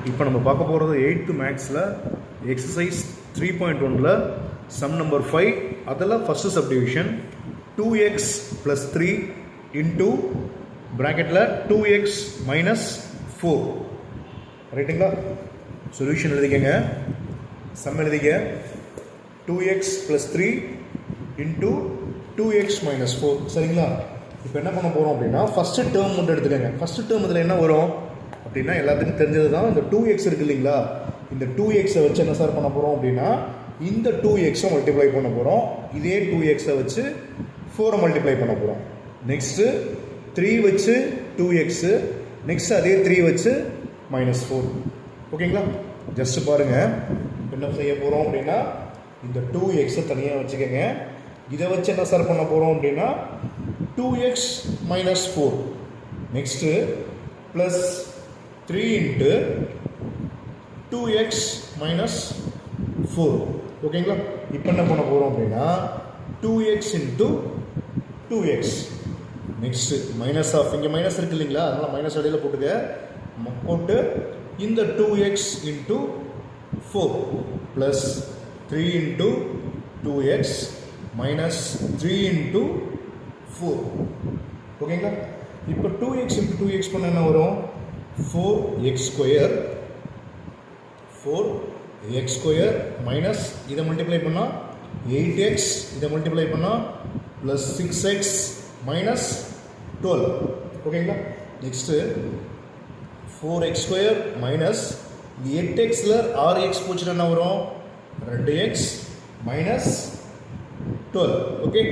இப்போ நம்ம பார்க்க போகிறது 8th மேக்ஸில் எக்ஸசைஸ் 3.1ல் சம் நம்பர் 5. அதில் ஃபஸ்ட்டு சப்டிவிஷன் 2x + 3 இன்ட்டு ப்ராக்கெட்டில் 2x - 4 ரைட்டுங்களா. சொல்யூஷன் எழுதிக்கங்க, சம் எழுதிக்க. 2x + 3 இன்ட்டு 2x - 4 சரிங்களா. இப்போ என்ன பண்ண போகிறோம் அப்படின்னா ஃபஸ்ட்டு டேர்ம் மட்டும் எடுத்துக்கோங்க. ஃபஸ்ட்டு டேர்ம் இதில் என்ன வரும் அப்படின்னா எல்லாத்துக்கும் தெரிஞ்சது தான். இந்த 2x இருக்குது இல்லைங்களா, இந்த 2xை வச்சு என்ன சார் பண்ண போகிறோம் அப்படின்னா இந்த 2xை மல்டிப்ளை பண்ண போகிறோம். இதே 2xை வச்சு 4 மல்டிப்ளை பண்ண போகிறோம். நெக்ஸ்ட்டு 3 வச்சு 2x, நெக்ஸ்ட் அதே 3 வச்சு -4. ஓகேங்களா. ஜஸ்ட்டு பாருங்கள் என்ன செய்ய போகிறோம் அப்படின்னா இந்த 2xை தனியாக வச்சுக்கோங்க. இதை வச்சு என்ன சார் பண்ண போகிறோம் அப்படின்னா 2x - 4 next plus 3 into 2x - 4. ஓகேங்களா. இப்போ என்ன பண்ண போகிறோம் அப்படின்னா 2x into 2x next minus of, இங்கே மைனஸ் இருக்குது இல்லைங்களா, அதனால் மைனஸ் அடியில் போட்டு இந்த 2x into 4 plus 3 into 2x minus 3 into 4. ஓகேங்களா. இப்போ 2x இன்ட்டு 2x பண்ண என்ன வரும் 4x² மைனஸ் இதை மல்டிப்ளை பண்ணால் 8x, இதை மல்டிப்ளை பண்ணால் ப்ளஸ் 6x மைனஸ் 12. ஓகேங்களா. நெக்ஸ்ட்டு 4x² மைனஸ் 8xல 6x போச்சுன்னா என்ன வரும் 2x மைனஸ் 12. ஓகே.